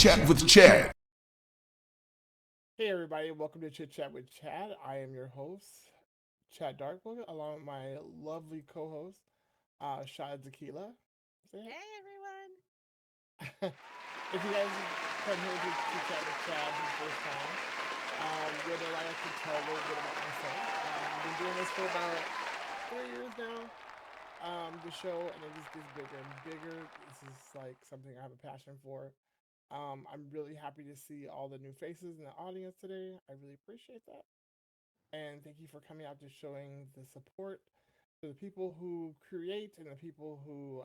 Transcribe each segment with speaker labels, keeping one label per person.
Speaker 1: Chat with Chad.
Speaker 2: Hey everybody, welcome to Chit Chat with Chad. I am your host, Chad Darkwood, along with my lovely co-host, Shad Tequila. Say it.
Speaker 3: Hey everyone.
Speaker 2: If you guys come here to Chit Chat with Chad for the first time, you'll know I like to tell a little bit about myself. I've been doing this for about 3 years now. The show, and it just gets bigger and bigger. This is like something I have a passion for. I'm really happy to see all the new faces in the audience today. I really appreciate that. And thank you for coming out to showing the support to the people who create and the people who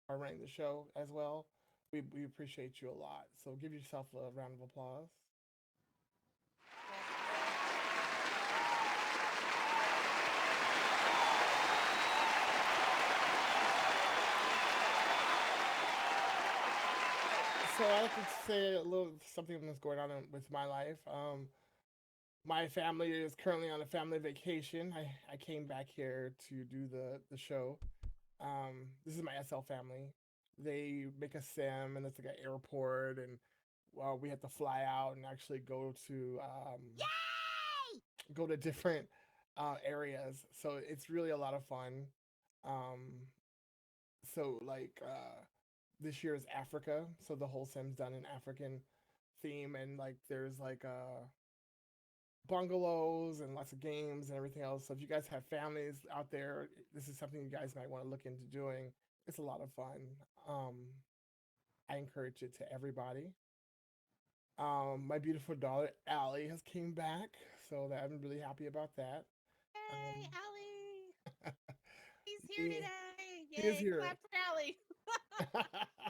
Speaker 2: are running the show as well. We appreciate you a lot. So give yourself a round of applause. So I like to say a little something that's going on with my life. My family is currently on a family vacation. I came back here to do the show. This is my SL family. They make a sim, and it's like an airport, and well, we have to fly out and actually
Speaker 3: Yay!
Speaker 2: go to different areas. So it's really a lot of fun. Um, so like this year is Africa, so the whole sim's done in African theme, and like there's like bungalows and lots of games and everything else. So if you guys have families out there, this is something you guys might want to look into doing. It's a lot of fun. Um, I encourage it to everybody. My beautiful daughter Allie has came back, so that I'm really happy about that.
Speaker 3: Hey,
Speaker 2: Um,
Speaker 3: Allie. He's here
Speaker 2: he,
Speaker 3: today.
Speaker 2: he is
Speaker 3: Yay,
Speaker 2: here.
Speaker 3: clap for Allie.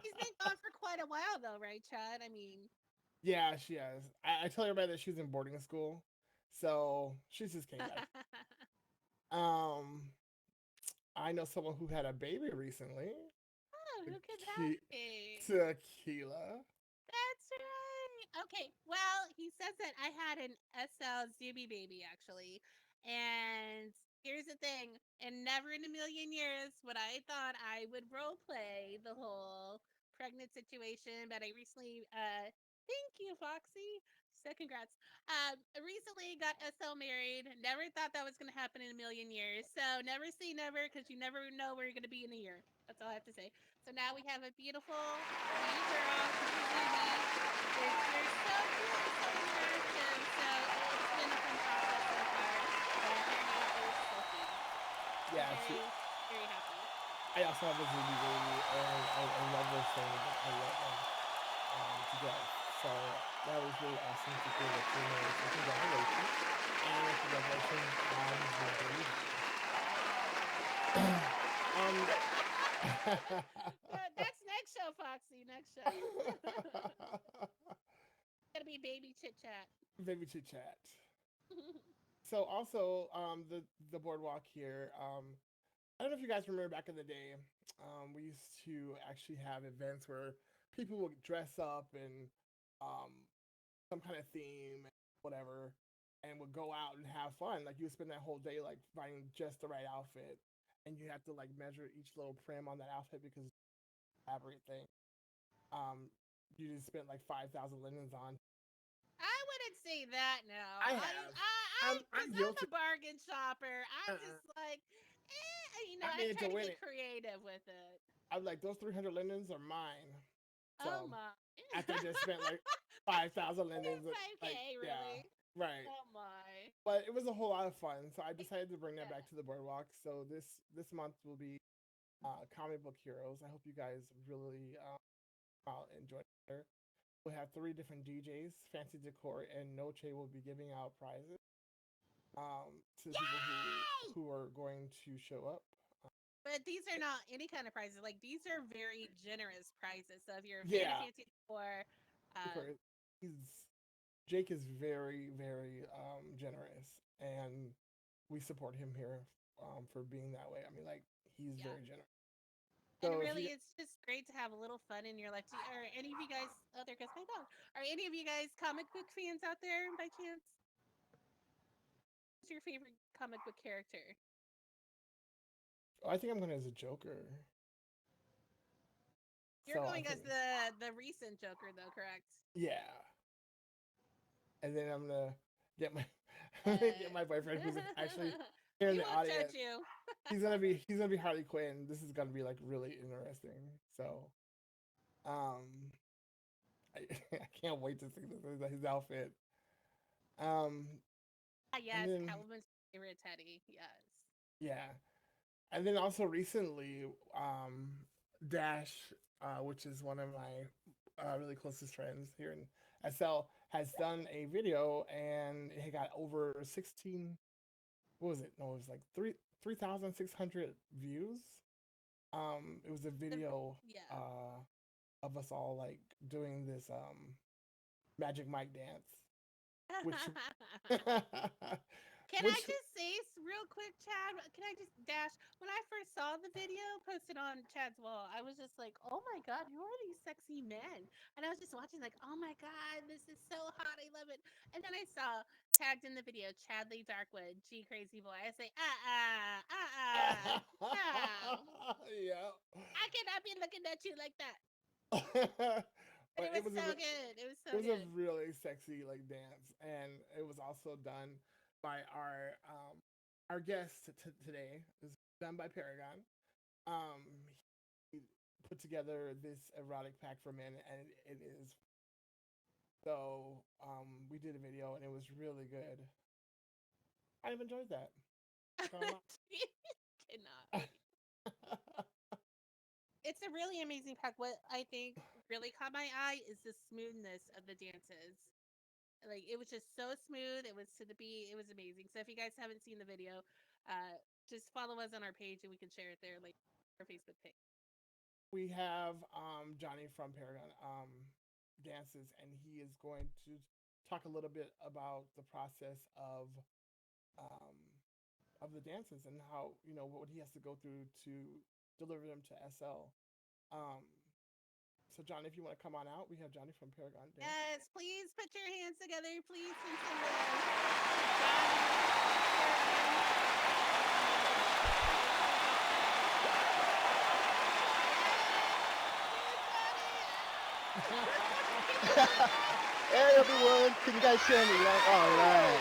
Speaker 3: He's been gone for quite a while though, right, Chad? I mean,
Speaker 2: Yeah, she has. I tell everybody that she's in boarding school, so she just came back. Um, I know someone who had a baby recently.
Speaker 3: oh, who could that
Speaker 2: Te-
Speaker 3: be?
Speaker 2: Tequila.
Speaker 3: That's right. Okay, well, he says that I had an SL Zuby baby actually. And here's the thing, and never in a million years would I thought I would role play the whole pregnant situation, but I recently thank you, Foxy. So congrats. I recently got SL married. Never thought that was gonna happen in a million years. So never say never because you never know where you're gonna be in a year. That's all I have to say. So now we have a beautiful new girl. She's a Zuby. It's They're so cute and so interactive. So it's been a fun process so far. And her name is Sophie. So
Speaker 2: Yeah, she.
Speaker 3: very, very happy.
Speaker 2: I also have a Zuby baby, and I love those things. I love them to death. So that was really awesome to hear that you know. So congratulations, and congratulations on the baby. um,
Speaker 3: That's next show, Foxy. Next show. Gonna be baby chit chat.
Speaker 2: baby chit chat. So also, the boardwalk here. I don't know if you guys remember back in the day. We used to actually have events where people would dress up in um, some kind of theme, whatever, and would go out and have fun. Like you would spend that whole day like finding just the right outfit, and you have to like measure each little prim on that outfit because it's an elaborate thing. Um, you just spent like 5,000 linens on.
Speaker 3: I wouldn't say that now.
Speaker 2: I
Speaker 3: I,
Speaker 2: have.
Speaker 3: I, I,
Speaker 2: I'm
Speaker 3: cause I'm
Speaker 2: guilty.
Speaker 3: a bargain shopper. I'm
Speaker 2: Uh-uh.
Speaker 3: just like,
Speaker 2: I
Speaker 3: I
Speaker 2: mean,
Speaker 3: try
Speaker 2: to
Speaker 3: to
Speaker 2: win
Speaker 3: get
Speaker 2: it.
Speaker 3: creative with it.
Speaker 2: I'm like those 300 linens are mine.
Speaker 3: Oh
Speaker 2: So
Speaker 3: my.
Speaker 2: after I just spent like
Speaker 3: That's
Speaker 2: 5,000 linens, like
Speaker 3: 5K,
Speaker 2: yeah,
Speaker 3: really?
Speaker 2: right.
Speaker 3: Oh my.
Speaker 2: But it was a whole lot of fun, so I decided to bring that
Speaker 3: Yeah.
Speaker 2: back to the boardwalk. So this month will be comic book heroes. I hope you guys really out and enjoy it. We'll have three different DJs, Fancy Decor, and Noche will be giving out prizes to the people
Speaker 3: Yay!
Speaker 2: who are going to show up.
Speaker 3: But these are not any kind of prizes. Like these are very generous prizes. So if you're a fan of
Speaker 2: Yeah,
Speaker 3: Fancy Four, uh,
Speaker 2: Decor. He's Jake is very generous, and we support him here for being that way. I mean, like he's
Speaker 3: yeah.
Speaker 2: very generous.
Speaker 3: And
Speaker 2: So if
Speaker 3: really,
Speaker 2: you
Speaker 3: it's just great to have a little fun in your life. Are any of you guys out there? Because my dog. Are any of you guys comic book fans out there by chance? What's your favorite comic book character?
Speaker 2: I think I'm going as a Joker.
Speaker 3: You're
Speaker 2: So I
Speaker 3: going
Speaker 2: think,
Speaker 3: as the recent Joker though, correct?
Speaker 2: yeah. And then I'm gonna get my get my boyfriend who's actually
Speaker 3: Uh,
Speaker 2: here in
Speaker 3: we
Speaker 2: the
Speaker 3: won't judge
Speaker 2: audience.
Speaker 3: you.
Speaker 2: He's gonna be Harley Quinn. This is gonna be like really interesting. So um I, I can't wait to see his outfit. Um
Speaker 3: Ah,
Speaker 2: and
Speaker 3: yes,
Speaker 2: then
Speaker 3: Catwoman's favorite Teddy. Yes.
Speaker 2: yeah. And then also recently, Dash, which is one of my really closest friends here in SL, has done a video and it got over 16. What was it? No, it was like 3,600 views. It was a
Speaker 3: The,
Speaker 2: video
Speaker 3: yeah.
Speaker 2: uh of us all like doing this Magic Mike dance, which
Speaker 3: Can I
Speaker 2: which
Speaker 3: just say real quick, Chad? Can I just dash? When I first saw the video posted on Chad's wall, I was just like, "Oh my god, who are these sexy men?" And I was just watching, like, "Oh my god, this is so hot. I love it." And then I saw tagged in the video Chadley Darkwood, G Crazy Boy. I say, no,
Speaker 2: yeah.
Speaker 3: I cannot be looking at you like that. And
Speaker 2: But
Speaker 3: it was so good. It was so
Speaker 2: it was a
Speaker 3: good.
Speaker 2: really sexy like dance, and it was also done by our guest today. It was done by Paragon. He put together this erotic pack for men, and it is so. We did a video, and it was really good. I've enjoyed that.
Speaker 3: Cannot wait. It's a really amazing pack. What I think really caught my eye is the smoothness of the dances. Like it was just so smooth. It was to the beat. It was amazing. So if you guys haven't seen the video, just follow us on our page and we can share it there, like our Facebook page.
Speaker 2: We have Johnny from Paragon Dances, and he is going to talk a little bit about the process um, of the dances and how what he has to go through to deliver them to SL. Um, so, Johnny, if you want to come on out, we have Johnny from Paragon Dances.
Speaker 3: Yes, please put your hands together. Please send some love to Johnny from Paragon Animations. Yay!
Speaker 1: Hey everyone, can you guys hear me? Yeah? All right.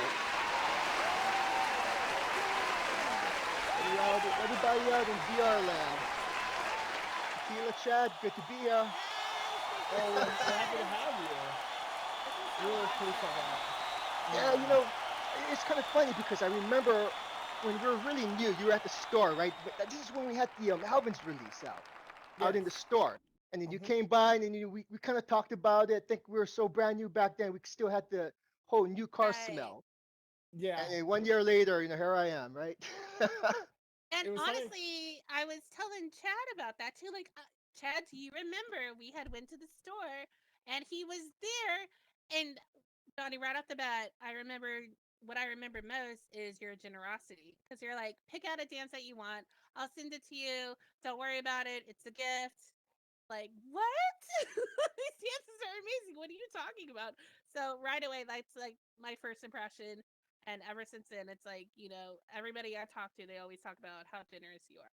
Speaker 1: Everybody out in VR land. Tekila Chad, good to be here.
Speaker 3: Yes, thank you
Speaker 2: Oh,
Speaker 3: so
Speaker 2: we're happy to
Speaker 3: much.
Speaker 2: have you.
Speaker 3: This is so
Speaker 2: Really appreciate
Speaker 3: awesome.
Speaker 2: that.
Speaker 1: Yeah, it's kind of funny because I remember when we were really new, you were at the store, right? But this is when we had the Alvin's release out
Speaker 2: Yes.
Speaker 1: in the store. And then you
Speaker 2: Hmm.
Speaker 1: came by and then we kind of talked about it. I think we were so brand new back then, we still had the whole new car
Speaker 3: Right.
Speaker 1: smell.
Speaker 2: Yeah.
Speaker 1: And then 1 year later, here I am, right?
Speaker 3: And
Speaker 2: It was funny.
Speaker 3: honestly, I was telling Chad about that too. Like, Chad, do you remember we had went to the store and he was there? And Johnny, right off the bat, I remember what I remember most is your generosity because you're like, pick out a dance that you want. I'll send it to you. Don't worry about it. It's a gift. Like, what? These dances are amazing. What are you talking about? So right away, that's like my first impression. And ever since then, it's like, everybody I talk to, they always talk about how generous you are,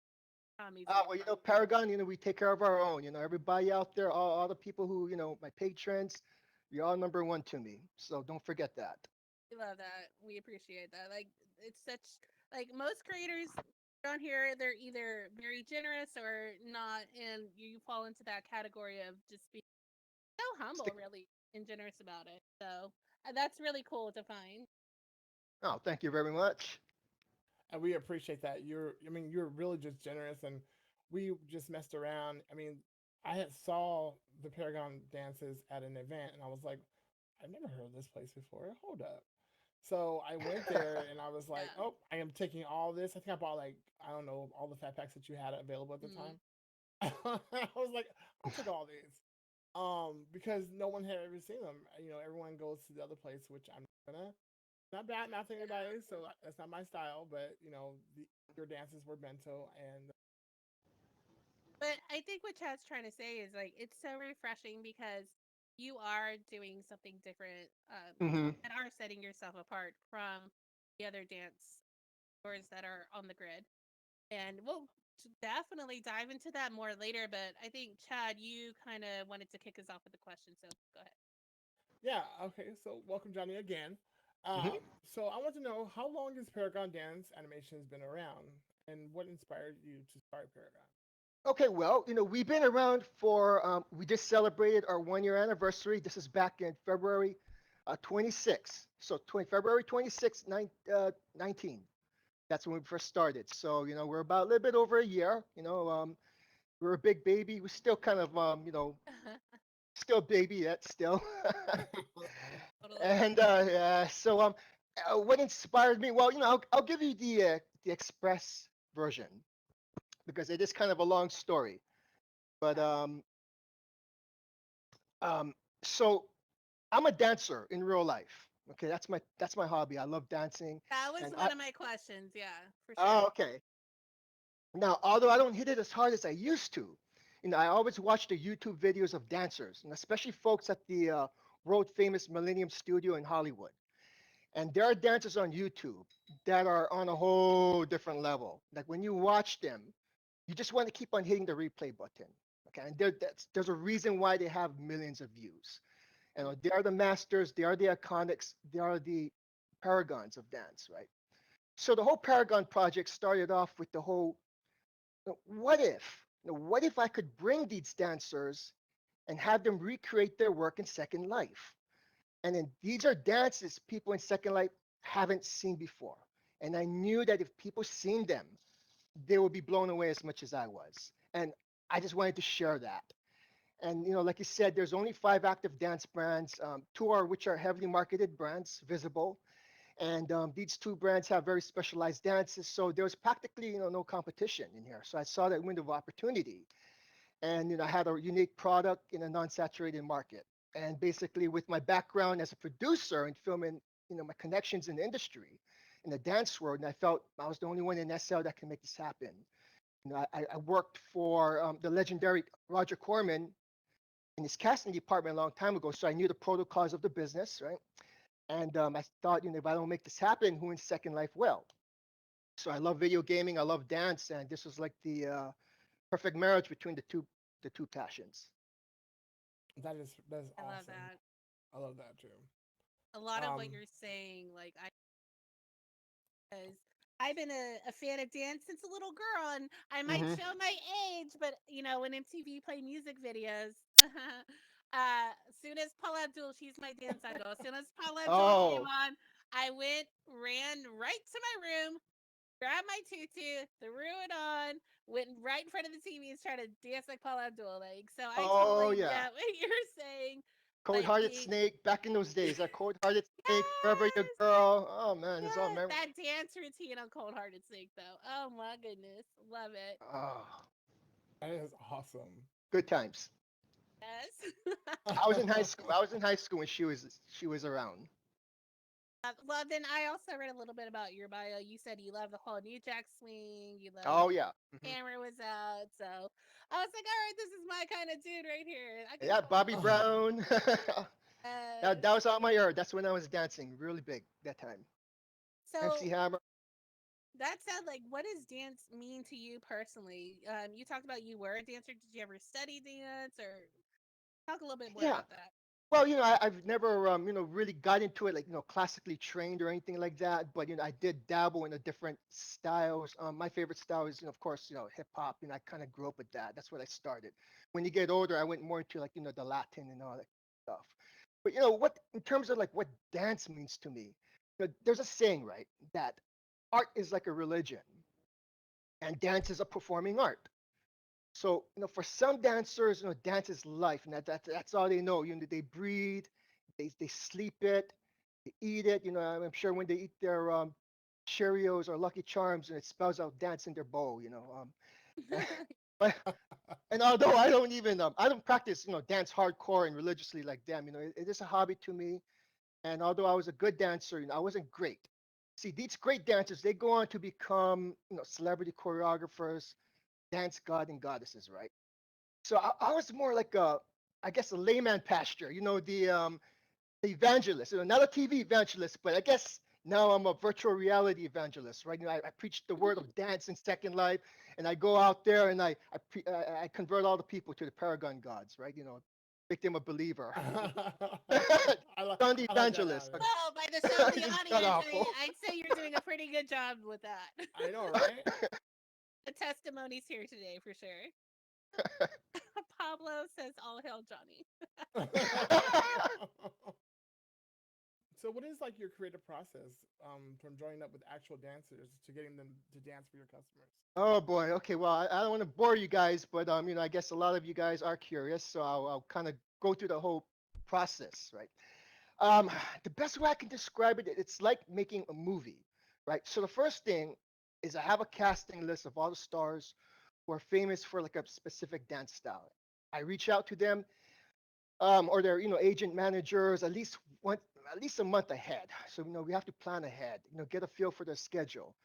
Speaker 3: how amazing you
Speaker 1: Well,
Speaker 3: are.
Speaker 1: Paragon, we take care of our own. Everybody out there, all the people who, my patrons, you're all number one to me. So don't forget that.
Speaker 3: We love that. We appreciate that. Like, it's such, like, most creators around here, they're either very generous or not. And you fall into that category of just being so humble,
Speaker 1: Stick.
Speaker 3: really, and generous about it. So that's really cool to find.
Speaker 1: Oh, thank you very much.
Speaker 2: And we appreciate that. You're really just generous, and we just messed around. I mean, I had saw the Paragon dances at an event, and I was like, I've never heard of this place before. Hold up. So I went there, and I was like,
Speaker 3: Yeah.
Speaker 2: oh, I am taking all this. I think I bought like I don't know all the fat packs that you had available at the
Speaker 3: Mm.
Speaker 2: time. I was like, I'll take all these, because no one had ever seen them. Everyone goes to the other place, which I'm not gonna. Not bad, nothing
Speaker 3: Yeah.
Speaker 2: anybody. So that's not my style, but your dances were bento, and
Speaker 3: But I think what Chad's trying to say is like it's so refreshing because you are doing something different
Speaker 1: Hmm.
Speaker 3: and are setting yourself apart from the other dance stores that are on the grid. And we'll definitely dive into that more later. But I think, Chad, you kind of wanted to kick us off with a question. So go ahead.
Speaker 2: Yeah, okay, so welcome, Johnny, again.
Speaker 1: Mhm.
Speaker 2: So I want to know, how long has Paragon Dance Animations been around, and what inspired you to start Paragon?
Speaker 1: Okay, well, we've been around for, we just celebrated our 1 year anniversary. This is back in February 26th. So February 26th, 19. That's when we first started. So, we're about a little bit over a year. We're a big baby. We're still kind of, still a baby yet, still.
Speaker 3: Totally.
Speaker 1: And yeah, so what inspired me? Well, I'll give you the express version because it is kind of a long story. But
Speaker 3: Okay.
Speaker 1: um, so I'm a dancer in real life. Okay, that's my hobby. I love dancing,
Speaker 3: That was
Speaker 1: and
Speaker 3: one of my questions. Yeah, for sure.
Speaker 1: oh, okay. Now, although I don't hit it as hard as I used to, I always watch the YouTube videos of dancers, and especially folks at the world famous Millennium Studio in Hollywood. And there are dancers on YouTube that are on a whole different level. Like when you watch them, you just want to keep on hitting the replay button. Okay, and there's a reason why they have millions of views. They are the masters, they are the iconics, they are the paragons of dance, right? So the whole Paragon project started off with the whole, what if? What if I could bring these dancers and have them recreate their work in Second Life? And then these are dances people in Second Life haven't seen before. And I knew that if people seen them, they would be blown away as much as I was. And I just wanted to share that. And like you said, there's only 5 active dance brands. Two are which are heavily marketed brands, visible, and these two brands have very specialized dances. So there was practically no competition in here. So I saw that window of opportunity, and I had a unique product in a non-saturated market. And basically, with my background as a producer and filming, my connections in the industry, in the dance world, and I felt I was the only one in SL that can make this happen. I worked for the legendary Roger Corman in his casting department a long time ago, so I knew the protocols of the business, right? And I thought, if I don't make this happen, who in Second Life will? So I love video gaming, I love dance, and this was like the perfect marriage between the two passions.
Speaker 2: That is
Speaker 3: I love
Speaker 2: awesome.
Speaker 3: that.
Speaker 2: I love that too.
Speaker 3: A lot of what
Speaker 2: Um,
Speaker 3: you're saying, like I, because I've been a fan of dance since a little girl, and I might
Speaker 1: Hmm.
Speaker 3: show my age, but when MTV play music videos, as soon as Paula Abdul, she's my dance idol. As soon as Paula Abdul came
Speaker 1: Oh,
Speaker 3: on, I ran right to my room, grabbed my tutu, threw it on, went right in front of the TV and started dance like Paula Abdul. Like, so I
Speaker 1: oh
Speaker 3: totally
Speaker 1: yeah.
Speaker 3: get what you're saying.
Speaker 1: Cold
Speaker 3: Like
Speaker 1: Hearted
Speaker 3: the
Speaker 1: Snake, back in those days, that Cold Hearted Snake, Forever Your
Speaker 3: yes,
Speaker 1: Girl. Oh man, it's all
Speaker 3: yes,
Speaker 1: memory.
Speaker 3: that dance routine on Cold Hearted Snake though. Oh my goodness, love it.
Speaker 1: Oh,
Speaker 2: that is awesome.
Speaker 1: good times.
Speaker 3: Yes.
Speaker 1: I was in high school. I was in high school when she was around.
Speaker 3: Well, then I also read a little bit about your bio. You said you love the whole New Jack Swing. You love
Speaker 1: Oh yeah. Hmm.
Speaker 3: Hammer was out. So I was like, all right, this is my kind of dude right here. I can
Speaker 1: Yeah,
Speaker 3: totally
Speaker 1: Bobby
Speaker 3: get behind.
Speaker 1: Brown. that,
Speaker 3: Yes.
Speaker 1: that was all my era. That's when I was dancing really big that time. MC
Speaker 3: So
Speaker 1: Hammer.
Speaker 3: that said, like, what does dance mean to you personally? You talked about you were a dancer. Did you ever study dance or talk a little bit more
Speaker 1: Yeah.
Speaker 3: about that?
Speaker 1: Well, I've never, really got into it like, classically trained or anything like that. But, I did dabble in the different styles. My favorite style is, of course, hip hop. I kind of grew up with that. That's what I started. When you get older, I went more into like, the Latin and all that stuff. But, in terms of like what dance means to me, there's a saying, right, that art is like a religion and dance is a performing art. So, for some dancers, dance is life, and that's all they know. They breathe, they sleep it, they eat it. I'm sure when they eat their Cheerios or Lucky Charms, and it spells out dance in their bowl. But and although I don't practice, dance hardcore and religiously like them. It is a hobby to me. And although I was a good dancer, I wasn't great. See, these great dancers, they go on to become, celebrity choreographers, dance god and goddesses, right? So I was more like I guess a layman pastor, the evangelist, not a TV evangelist, but I guess Now I'm a virtual reality evangelist, right? I preach the word of dance in Second Life, and I go out there and I convert all the people to the Paragon gods, right? Make them a believer. Done the
Speaker 2: I like that
Speaker 1: evangelist.
Speaker 2: analogy.
Speaker 3: Well, by the show of the
Speaker 1: This is god
Speaker 3: audience,
Speaker 1: awful.
Speaker 3: I'd say you're doing a pretty good job with that.
Speaker 2: I know, right?
Speaker 3: The testimonies here today for sure. Pablo says, "All hail Johnny."
Speaker 2: So, what is like your creative process from joining up with actual dancers to getting them to dance for your customers?
Speaker 1: Oh boy. Okay. Well, I don't want to bore you guys, but I guess a lot of you guys are curious, so I'll kind of go through the whole process, right? Um, the best way I can describe it, it's like making a movie, right? So the first thing is I have a casting list of all the stars who are famous for like a specific dance style. I reach out to them, or their agent managers at least a month ahead. So we have to plan ahead. Get a feel for their schedule.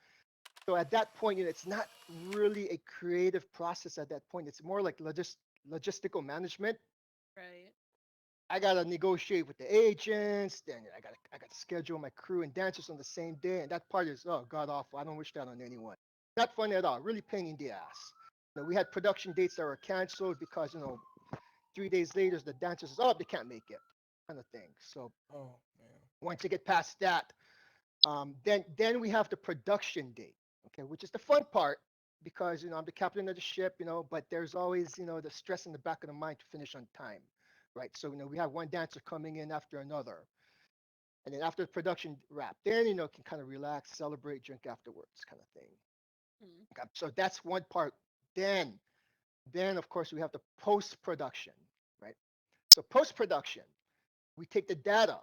Speaker 1: So at that point, it's not really a creative process. At that point, it's more like logistical management.
Speaker 3: Right.
Speaker 1: I gotta negotiate with the agents. Then I gotta schedule my crew and dancers on the same day, and that part is god awful. I don't wish that on anyone. Not fun at all. Really pain in the ass. We had production dates that were canceled because 3 days later the dancers says, they can't make it, kind of thing. So
Speaker 2: Oh man.
Speaker 1: once you get past that, then we have the production date, okay, which is the fun part because I'm the captain of the ship, but there's always the stress in the back of the mind to finish on time, right? So we have one dancer coming in after another, and then after the production wrap, then can kind of relax, celebrate, drink afterwards, kind of thing.
Speaker 3: Mm.
Speaker 1: Okay, so that's one part. Then of course we have the post production, right? So post production, we take the data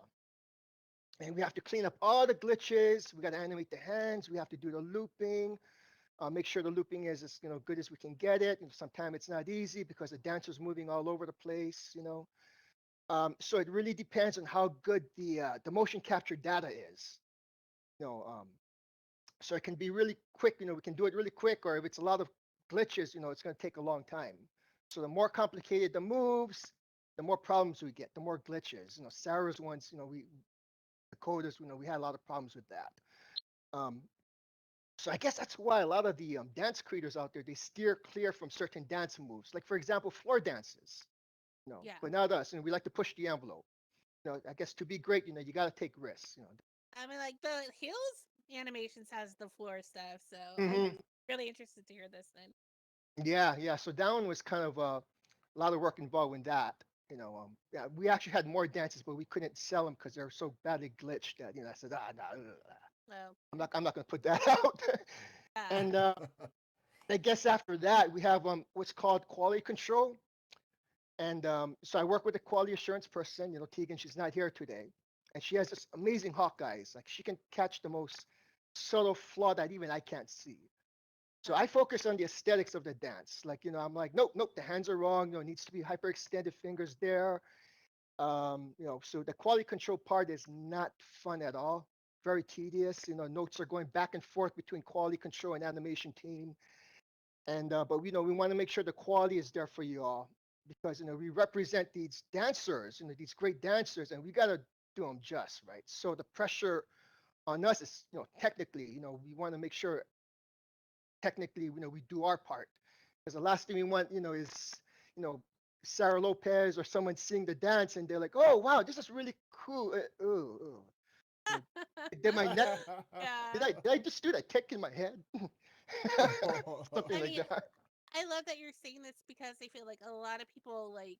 Speaker 1: and we have to clean up all the glitches. We got to animate the hands. We have to do the looping. Make sure the looping is as good as we can get it. Sometimes it's not easy because the dancer's moving all over the place. So it really depends on how good the motion capture data is. You know, um, so it can be really quick. We can do it really quick, or if it's a lot of glitches, it's going to take a long time. So the more complicated the moves, the more problems we get, the more glitches. Sarah's ones, we the coders, we had a lot of problems with that. Um, so I guess that's why a lot of the dance creators out there they steer clear from certain dance moves, like for example floor dances.
Speaker 3: Yeah.
Speaker 1: But not us, and we like to push the envelope. I guess to be great, you got to take risks.
Speaker 3: I mean, like the Hills animations has the floor stuff, so I'm
Speaker 1: Hmm.
Speaker 3: really interested to hear this then.
Speaker 1: Yeah, yeah. So that one was kind of a lot of work involved in that. Yeah, we actually had more dances, but we couldn't sell them because they were so badly glitched that I said, no,
Speaker 3: So
Speaker 1: I'm not going to put that out.
Speaker 3: yeah.
Speaker 1: And I guess after that we have what's called quality control. And so I work with a quality assurance person. Tegan, she's not here today, and she has this amazing hawk eyes. Like she can catch the most subtle flaw that even I can't see. So I focus on the aesthetics of the dance. Like, I'm like, nope, nope, the hands are wrong. It needs to be hyperextended fingers there. So the quality control part is not fun at all. Very tedious. Notes are going back and forth between quality control and animation team. And but we want to make sure the quality is there for you all because we represent these dancers, these great dancers, and we got to do them just right. So the pressure on us is, technically, we want to make sure technically, we do our part. Because the last thing we want, is, you know, Sarah Lopez or someone seeing the dance and they're like, oh, wow, this is really cool. Ooh, ooh. You know, did my neck,
Speaker 3: Yeah.
Speaker 1: did I just do that tick in my head? Something
Speaker 3: I
Speaker 1: like
Speaker 3: mean,
Speaker 1: that.
Speaker 3: I love that you're saying this because I feel like a lot of people like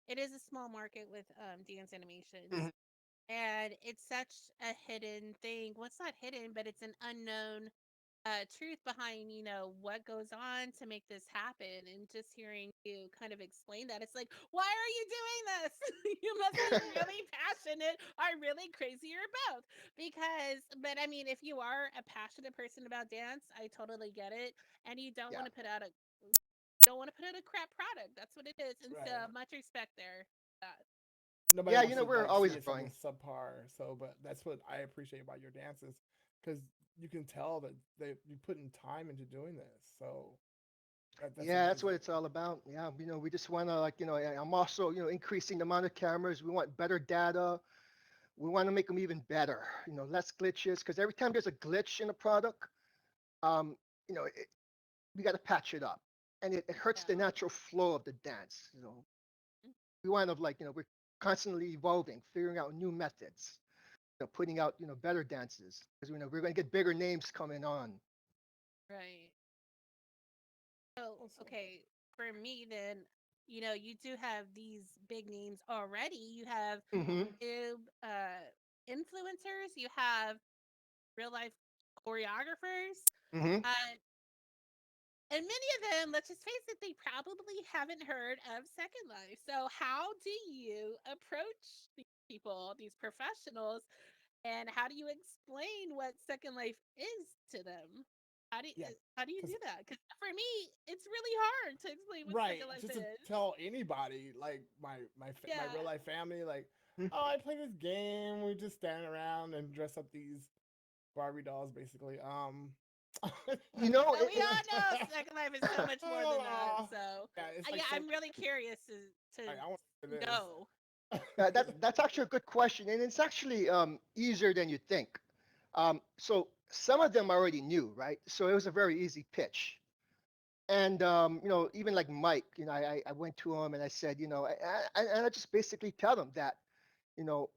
Speaker 3: it is a small market with dance animations
Speaker 1: Mhm.
Speaker 3: and it's such a hidden thing. Well, it's not hidden, but it's an unknown truth behind what goes on to make this happen. And just hearing you kind of explain that, it's like, why are you doing this? You must be really passionate or really crazy or both. But I mean, if you are a passionate person about dance, I totally get it. And you don't
Speaker 1: Yeah.
Speaker 3: want to put out a crap product. That's what it is. And so
Speaker 2: Right.
Speaker 3: much respect there. Uh,
Speaker 2: Nobody
Speaker 1: Yeah,
Speaker 2: wants to
Speaker 1: we're
Speaker 2: like
Speaker 1: always
Speaker 2: see it something
Speaker 1: growing.
Speaker 2: subpar. So, but that's what I appreciate about your dances because you can tell that you put in time into doing this. So that's
Speaker 1: Yeah, that's what
Speaker 2: amazing.
Speaker 1: it's all about. Yeah, we just want to like, I'm also, increasing the amount of cameras. We want better data. We want to make them even better, less glitches, because every time there's a glitch in a product, um, you know, it, we got to patch it up, and it hurts the
Speaker 3: Yeah.
Speaker 1: natural flow of the dance. We want to like, we're constantly evolving, figuring out new methods, putting out, better dances, because we're going to get bigger names coming on.
Speaker 3: Right. So,
Speaker 2: Awesome.
Speaker 3: okay, for me then, you do have these big names already. You have
Speaker 1: Hmm.
Speaker 3: YouTube influencers, you have real life choreographers,
Speaker 1: Hmm.
Speaker 3: uh, and many of them, let's just face it, they probably haven't heard of Second Life. So, how do you approach these people, these professionals, and how do you explain what Second Life is to them?
Speaker 2: Yeah,
Speaker 3: How do you
Speaker 2: because
Speaker 3: do that? Because for me, it's really hard to explain what
Speaker 2: right,
Speaker 3: Second Life
Speaker 2: just to
Speaker 3: is.
Speaker 2: tell anybody, like my real
Speaker 3: Yeah.
Speaker 2: life family, like, oh, I play this game. We just stand around and dress up these Barbie dolls, basically.
Speaker 1: You know,
Speaker 3: But we all know Second Life is so much more than that.
Speaker 2: Oh,
Speaker 3: So,
Speaker 2: yeah, it's like
Speaker 3: yeah,
Speaker 2: so.
Speaker 3: I'm really curious
Speaker 2: I want
Speaker 3: to
Speaker 2: it
Speaker 3: know.
Speaker 1: that's actually a good question, and it's actually easier than you think. So some of them already knew, right? So it was a very easy pitch. And even like Mike, I went to him and I said, and I just basically tell him that, you know,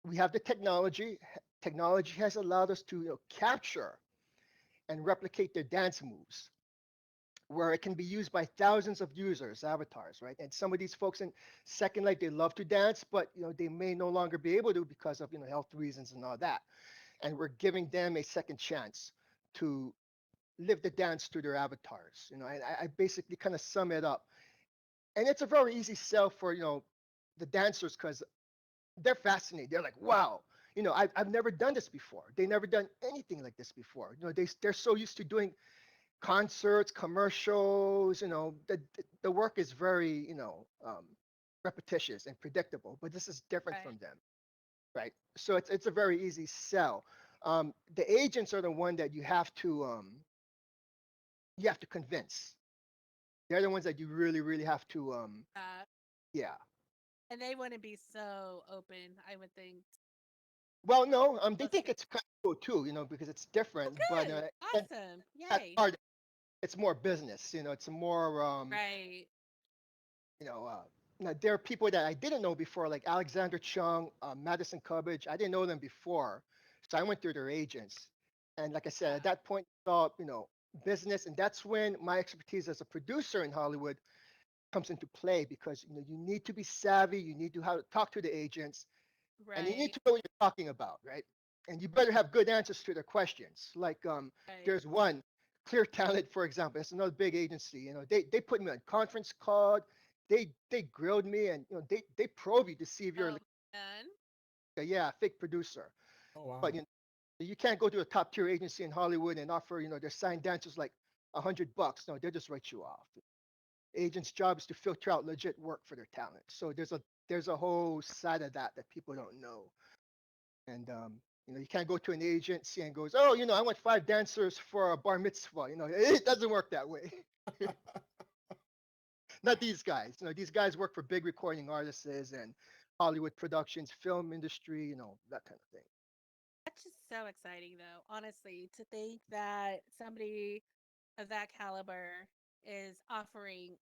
Speaker 1: we have the technology. Technology has allowed us to, capture and replicate their dance moves, where it can be used by thousands of users, avatars, right? And some of these folks in Second Life, they love to dance, but they may no longer be able to because of health reasons and all that. And we're giving them a second chance to live the dance through their avatars. And I basically kind of sum it up. And it's a very easy sell for the dancers, because they're fascinated. They're like, wow. I've never done this before. They never done anything like this before. They're so used to doing concerts, commercials. The work is very, repetitious and predictable, but this is different
Speaker 3: Right.
Speaker 1: from them, right? So it's a very easy sell. The agents are the one that you have to convince. They're the ones that you really, really have to,
Speaker 3: Uh,
Speaker 1: yeah.
Speaker 3: and they wouldn't be so open, I would think.
Speaker 1: Well, no, they
Speaker 3: Most
Speaker 1: think
Speaker 3: people.
Speaker 1: it's kind of cool too, because it's
Speaker 3: Oh,
Speaker 1: different, but
Speaker 3: good.
Speaker 1: and
Speaker 3: Awesome.
Speaker 1: at
Speaker 3: Yay.
Speaker 1: heart, it's more business. It's more,
Speaker 3: Right.
Speaker 1: you know, uh, now there are people that I didn't know before, like Alexander Chung, Madison Cubbage. I didn't know them before, so I went through their agents, and like I said, at
Speaker 3: Uh,
Speaker 1: that point, I saw, business, and that's when my expertise as a producer in Hollywood comes into play, because you need to be savvy, you need to how to talk to the agents, and you need
Speaker 3: right.
Speaker 1: to know what you're talking about, right? And you better have good answers to their questions. Like,
Speaker 3: Right.
Speaker 1: there's one, Clear Talent, for example. It's another big agency. They put me on conference call. They grilled me, and they probe you to see if you're
Speaker 3: Oh,
Speaker 1: like
Speaker 3: man.
Speaker 1: yeah, fake producer.
Speaker 2: Oh wow.
Speaker 1: But you can't go to a top tier agency in Hollywood and offer their signed dancers like $100. No, they'll just write you off. Agent's job is to filter out legit work for their talent. So there's a whole side of that people don't know. And you can't go to an agency and goes, oh, I want 5 dancers for a bar mitzvah. It doesn't work that way. Not these guys. These guys work for big recording artists and Hollywood productions, film industry, that kind of thing.
Speaker 3: That's just so exciting, though, honestly, to think that somebody of that caliber is offering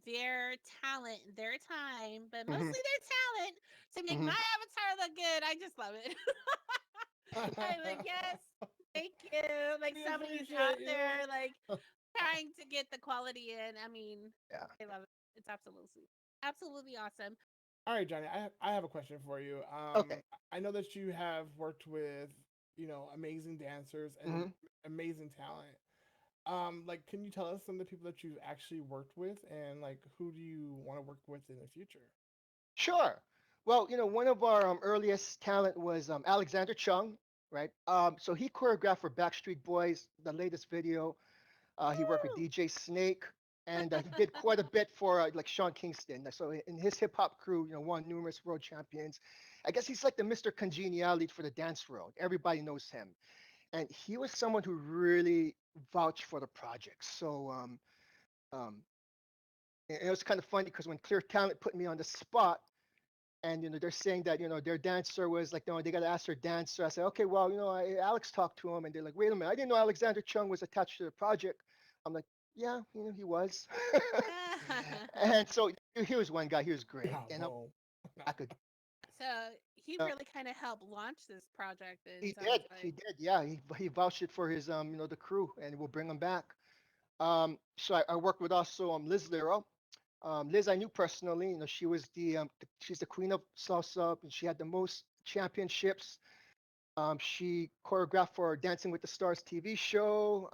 Speaker 3: their talent, their time, but
Speaker 1: Hmm.
Speaker 3: mostly their talent to make
Speaker 1: Hmm.
Speaker 3: my avatar look good. I just love it. I'm like, yes, thank you. Like
Speaker 2: We
Speaker 3: somebody's
Speaker 2: appreciate
Speaker 3: out
Speaker 2: you.
Speaker 3: there, like trying to get the quality in. I mean,
Speaker 1: Yeah.
Speaker 3: I love it. It's absolutely awesome.
Speaker 2: All right, Johnny, I have a question for you.
Speaker 1: Okay.
Speaker 2: I know that you have worked with, amazing dancers and
Speaker 1: Hmm.
Speaker 2: amazing talent. Like, can you tell us some of the people that you've actually worked with, and like, who do you want to work with in the future?
Speaker 1: Sure. Well, one of our earliest talent was Alexander Chung, right? So he choreographed for Backstreet Boys, the latest video. He worked with
Speaker 3: Woo!
Speaker 1: DJ Snake, and he did quite a bit for like Sean Kingston. So in his hip hop crew, won numerous world champions. I guess he's like the Mr. Congeniality for the dance world. Everybody knows him, and he was someone who really vouched for the project. So um, and it was kind of funny because when Clear Talent put me on the spot, and they're saying that their dancer was like, no, they got to ask their dancer. I said, okay, well, Alex talked to him, and they're like, wait a minute, I didn't know Alexander Chung was attached to the project. I'm like, yeah, he was. And so he was one guy. He was great,
Speaker 2: Yeah,
Speaker 1: and I'm
Speaker 2: well,
Speaker 1: back again.
Speaker 3: So he
Speaker 1: Uh,
Speaker 3: really kind of helped launch this project. It
Speaker 1: he
Speaker 3: sounds
Speaker 1: did, he
Speaker 3: like.
Speaker 1: did, yeah. He vouched it for his the crew, and we'll bring him back. So I worked with also Liz Lira. Liz I knew personally. She was she's the queen of salsa, and she had the most championships. She choreographed for Dancing with the Stars TV show.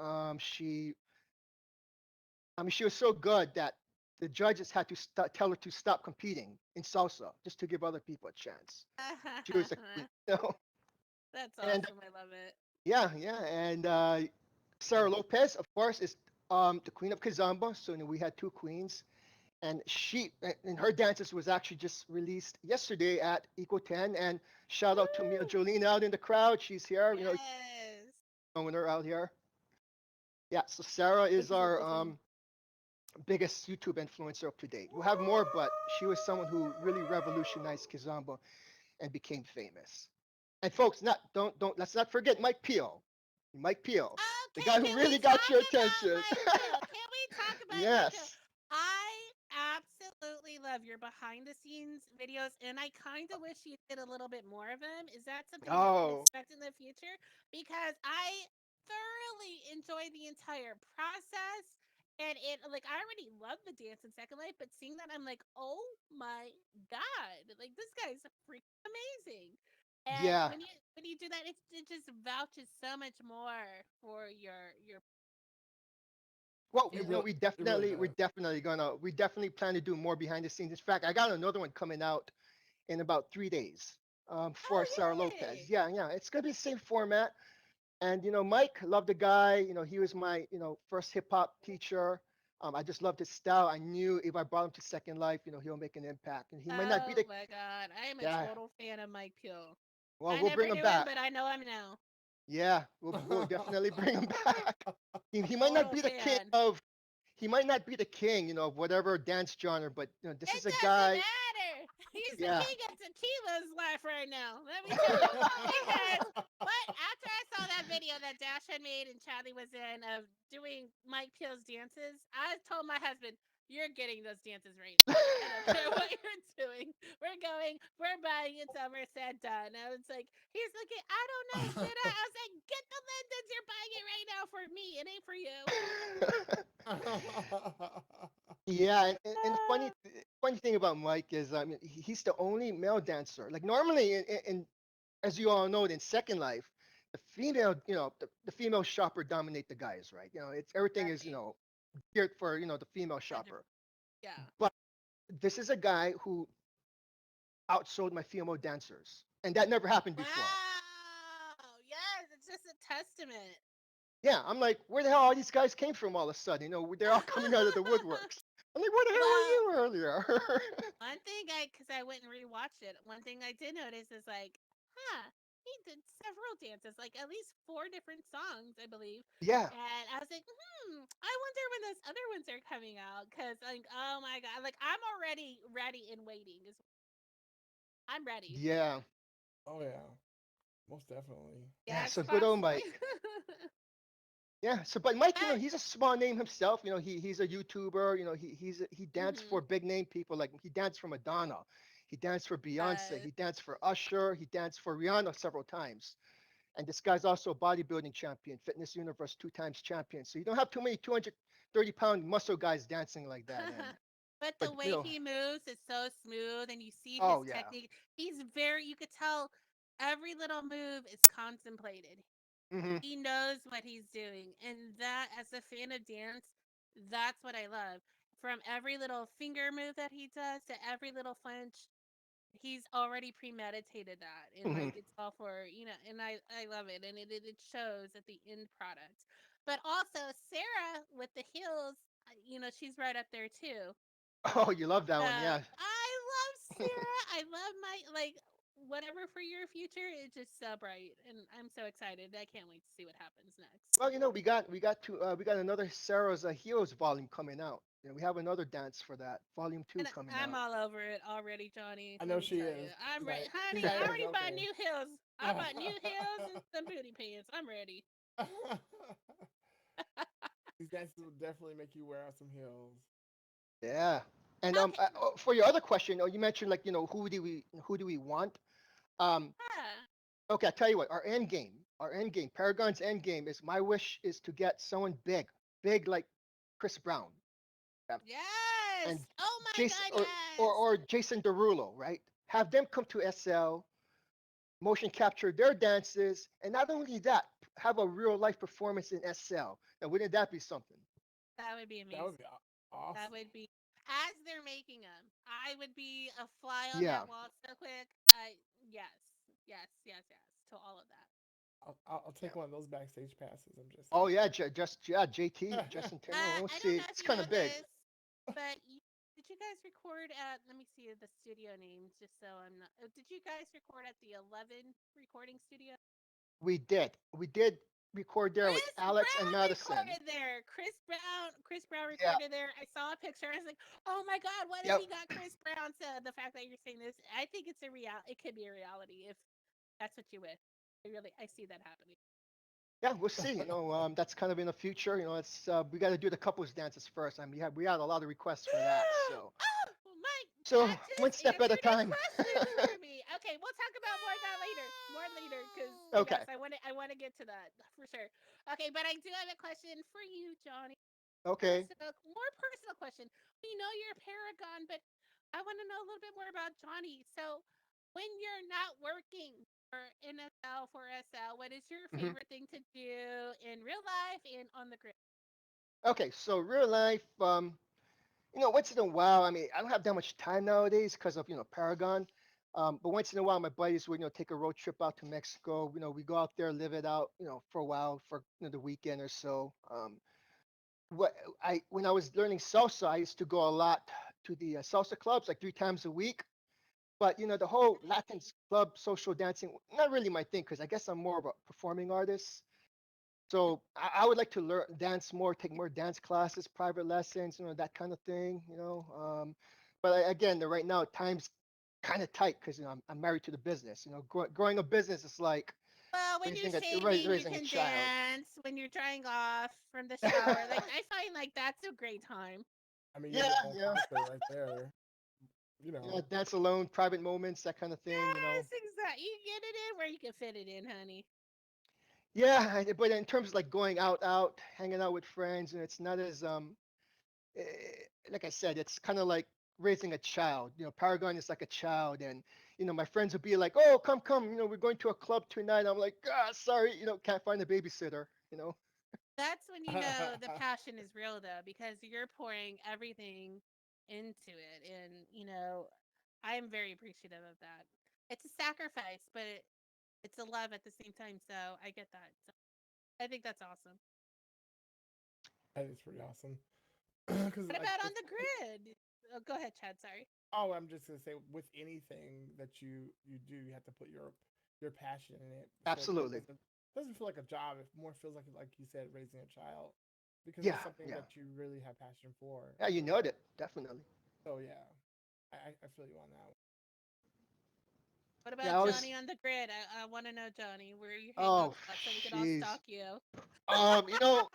Speaker 1: She was so good that the judges had to tell her to stop competing in salsa just to give other people a chance. She was a queen,
Speaker 3: That's
Speaker 1: and
Speaker 3: awesome. I love it.
Speaker 1: yeah, yeah, and Sarah Lopez, of course, is the queen of Kizomba. So we had two queens, and and her dances was actually just released yesterday at Eco 10. And shout out to Mia
Speaker 3: Woo!
Speaker 1: Jolene out in the crowd. She's here,
Speaker 3: Yes.
Speaker 1: knowing her out here. Yeah, so Sarah is
Speaker 2: this is
Speaker 1: our
Speaker 2: awesome.
Speaker 1: biggest YouTube influencer up to date. We'll have more, but she was someone who really revolutionized Kizomba and became famous. And folks, not don't let's not forget Mike Peel. Mike Peel, the
Speaker 3: Okay,
Speaker 1: guy who
Speaker 3: can we
Speaker 1: really got
Speaker 3: talk
Speaker 1: your
Speaker 3: about
Speaker 1: attention.
Speaker 3: Mike Peel? Can we talk about Mike Peel?
Speaker 1: Yes.
Speaker 3: I absolutely love your behind the scenes videos, and I kind of wish you did a little bit more of them. Is that something we can
Speaker 1: Oh,
Speaker 3: expect in the future? Because I thoroughly enjoy the entire process. And like, I already love the dance in Second Life, but seeing that, I'm like, oh my God, like, this guy's freaking amazing. And
Speaker 1: yeah.
Speaker 3: when you do that, it just vouches so much more for your
Speaker 1: Well,
Speaker 2: It
Speaker 3: too.
Speaker 2: really, it really
Speaker 1: we're
Speaker 2: does.
Speaker 1: definitely gonna we definitely plan to do more behind the scenes. In fact, I got another one coming out in about 3 days for
Speaker 3: Oh
Speaker 1: Sarah Lopez.
Speaker 3: yay!
Speaker 1: Yeah, yeah, it's gonna be the same format. And Mike, love the guy. He was my first hip hop teacher. I just loved his style. I knew if I brought him to Second Life, he'll make an impact. And he might not be
Speaker 3: Oh
Speaker 1: the
Speaker 3: my God, I am a
Speaker 1: yeah.
Speaker 3: total fan of Mike Peel.
Speaker 1: Well,
Speaker 3: I
Speaker 1: we'll
Speaker 3: never
Speaker 1: bring him
Speaker 3: knew him,
Speaker 1: back.
Speaker 3: but I know him now.
Speaker 1: Yeah, we'll definitely bring him back. He might not
Speaker 3: Total
Speaker 1: be the king
Speaker 3: fan.
Speaker 1: of he might not be the king, of whatever dance genre, but this
Speaker 3: It
Speaker 1: is a
Speaker 3: doesn't
Speaker 1: guy.
Speaker 3: matter. He's the
Speaker 1: Yeah.
Speaker 3: king of tequila's life right now. Let me tell you. Because what after I saw that video that Dash had made and Charlie was in of doing Mike Peel's dances, I told my husband, "You're getting those dances right now. I don't care what you're doing. We're going. We're buying it. Somerset done." I was like, he's looking. I don't know. Should I? I was like, "Get the lenses. You're buying it right now for me. It ain't for you."
Speaker 1: Yeah, and the funny thing about Mike is, I mean, he's the only male dancer. Like normally, as you all know, in Second Life, the female, the female shopper dominate the guys, right? It's everything is
Speaker 3: Right.
Speaker 1: geared for the female
Speaker 3: 100.
Speaker 1: shopper.
Speaker 3: Yeah.
Speaker 1: But this is a guy who outsold my female dancers, and that never happened before.
Speaker 3: Wow. Yes, it's just a testament.
Speaker 1: Yeah, I'm like, where the hell all these guys came from all of a sudden? They're all coming out of the woodworks. I'm like, where the hell were
Speaker 3: Well,
Speaker 1: you earlier?
Speaker 3: one thing because I went and rewatched it, one thing I did notice is like, huh, he did several dances, like at least four different songs, I believe.
Speaker 1: Yeah,
Speaker 3: And I was like, I wonder when those other ones are coming out. Cause like, oh my God, like I'm already ready and waiting. I'm ready.
Speaker 1: yeah,
Speaker 2: Oh yeah, most definitely.
Speaker 3: The
Speaker 1: yeah. So good
Speaker 3: Xbox.
Speaker 1: old Mike. Yeah. So, but Mike,
Speaker 3: But,
Speaker 1: he's a small name himself. He's a YouTuber. He danced
Speaker 3: mm-hmm,
Speaker 1: for big name people. Like he danced for Madonna, he danced for Beyonce,
Speaker 3: uh,
Speaker 1: he danced for Usher, he danced for Rihanna several times. And this guy's also a bodybuilding champion, Fitness Universe 2 times champion. So you don't have too many 230-pound muscle guys dancing like that.
Speaker 3: but
Speaker 1: But
Speaker 3: the way he moves is so smooth, and you see his
Speaker 1: oh yeah.
Speaker 3: technique. He's very, you could tell every little move is contemplated.
Speaker 1: Hmm.
Speaker 3: He knows what he's doing. And that, as a fan of dance, that's what I love. From every little finger move that he does to every little flinch, he's already premeditated that. And
Speaker 1: Hmm.
Speaker 3: like, it's all for, and I love it. And it shows at the end product. But also, Sarah with the heels, she's right up there too.
Speaker 1: Oh, you love that one, yeah.
Speaker 3: I love Sarah. I love my like whatever for your future. It's just so bright, and I'm so excited. I can't wait to see what happens next.
Speaker 1: Well, we got another Sarah's Heroes volume coming out. We have another dance for that. Volume two
Speaker 3: And
Speaker 1: coming
Speaker 3: I'm
Speaker 1: out.
Speaker 3: all over it already, Johnny.
Speaker 2: I
Speaker 3: Let
Speaker 2: know
Speaker 3: me
Speaker 2: she
Speaker 3: tell you,
Speaker 2: is.
Speaker 3: I'm
Speaker 2: She's
Speaker 3: ready,
Speaker 2: like, she's
Speaker 3: honey.
Speaker 2: not
Speaker 3: I
Speaker 2: even
Speaker 3: already bought
Speaker 2: joking.
Speaker 3: new heels. I bought new heels and some booty pants. I'm ready.
Speaker 2: These dances will definitely make you wear out some heels.
Speaker 1: Yeah. And
Speaker 3: Okay.
Speaker 1: for your other question, you mentioned like who do we want? Um,
Speaker 3: Yeah.
Speaker 1: okay, I tell you what, our end game, Paragon's end game is my wish is to get someone big, big like Chris Brown, yeah,
Speaker 3: Yes.
Speaker 1: and
Speaker 3: Oh my
Speaker 1: Jason
Speaker 3: God.
Speaker 1: or
Speaker 3: Yes.
Speaker 1: Jason Derulo, right? Have them come to SL, motion capture their dances, and not only that, have a real life performance in SL. Now, wouldn't that be something?
Speaker 3: That would be
Speaker 2: That would
Speaker 3: amazing.
Speaker 2: be
Speaker 3: That
Speaker 2: awesome.
Speaker 3: would be as they're making them. I would be a fly on
Speaker 1: Yeah.
Speaker 3: that wall so quick. I yes, yes, yes, yes to all of that.
Speaker 2: I'll
Speaker 1: Yeah.
Speaker 2: take one of those backstage passes. I'm just
Speaker 1: Oh yeah, just yeah, JT,
Speaker 2: saying.
Speaker 1: Justin Timberlake. We'll
Speaker 3: I don't
Speaker 1: see.
Speaker 3: know if
Speaker 1: It's
Speaker 3: you
Speaker 1: kind
Speaker 3: know
Speaker 1: of big.
Speaker 3: this, but did you guys record at? Let me see the studio names, just so I'm not. Did you guys record at the 11 recording studio?
Speaker 1: We did record there with
Speaker 3: Chris
Speaker 1: Alex and
Speaker 3: Brown
Speaker 1: Madison.
Speaker 3: recorded there. Chris Brown
Speaker 1: Yeah.
Speaker 3: recorded there. I saw a picture. I was like, "Oh my God, what if
Speaker 1: Yep.
Speaker 3: he got Chris Brown?" So the fact that you're saying this, I think it's a real. It could be a reality if that's what you wish. I see that happening.
Speaker 1: Yeah, we'll see. That's kind of in the future. It's we got to do the couples dances first. I mean, we had a lot of requests for that. So
Speaker 3: Oh my!
Speaker 1: so
Speaker 3: That
Speaker 1: one
Speaker 3: just
Speaker 1: step at a
Speaker 3: answered a
Speaker 1: time.
Speaker 3: question for me. Okay, we'll talk about more of that later. More later, because yes,
Speaker 1: Okay.
Speaker 3: I want to get to that for sure. Okay, but I do have a question for you, Johnny.
Speaker 1: Okay.
Speaker 3: More personal question. We know you're a Paragon, but I want to know a little bit more about Johnny. So, when you're not working for NSL for SL, what is your
Speaker 1: hmm
Speaker 3: favorite thing to do in real life and on the grid?
Speaker 1: Okay. So real life, once in a while. I mean, I don't have that much time nowadays because of Paragon. But once in a while, my buddies would take a road trip out to Mexico. We go out there, live it out, for a while for the weekend or so. What I when I was learning salsa, I used to go a lot to the salsa clubs like 3 times a week. But the whole Latin club social dancing, not really my thing because I guess I'm more of a performing artist. So I would like to learn dance more, take more dance classes, private lessons, that kind of thing. But again, right now time's kind of tight because I'm married to the business. Growing a business is like
Speaker 3: Well, when you're
Speaker 1: raising a
Speaker 3: shaving, you
Speaker 1: raising a
Speaker 3: can
Speaker 1: child.
Speaker 3: dance. When you're drying off from the shower, like I find like that's a great time.
Speaker 2: I mean, you're
Speaker 1: Yeah,
Speaker 2: your own
Speaker 1: yeah,
Speaker 2: concert right there. You
Speaker 1: yeah.
Speaker 2: know.
Speaker 1: Dance alone, private moments, that kind of thing.
Speaker 3: Yes, exactly. You get it in where you can fit it in, honey.
Speaker 1: Yeah, but in terms of like going out, hanging out with friends, and it's not as eh, like I said, it's kind of like raising a child. Paragon is like a child, and my friends would be like, "Oh, come, we're going to a club tonight." I'm like, "Ah, sorry, can't find a babysitter."
Speaker 3: That's when you know the passion is real, though, because you're pouring everything into it, and I am very appreciative of that. It's a sacrifice, but it's a love at the same time. So I get that. So I think that's awesome.
Speaker 2: That is pretty awesome. Because
Speaker 3: What
Speaker 2: like,
Speaker 3: about on the grid? Oh, go ahead, Chad. Sorry.
Speaker 2: oh, I'm just gonna say, with anything that you do, you have to put your passion in it, so it
Speaker 1: Absolutely.
Speaker 2: doesn't feel like a job. It more feels like you said, raising a child, because
Speaker 1: Yeah,
Speaker 2: it's something
Speaker 1: yeah,
Speaker 2: that you really have passion for.
Speaker 1: yeah. You know it definitely.
Speaker 2: So yeah, I feel you on that one.
Speaker 3: What
Speaker 1: Yeah,
Speaker 3: about
Speaker 1: I was.
Speaker 3: Johnny on the grid? I want to know, Johnny, where you hang out
Speaker 1: Oh,
Speaker 3: so we can all
Speaker 1: jeez.
Speaker 3: stalk you.
Speaker 1: Um, you know,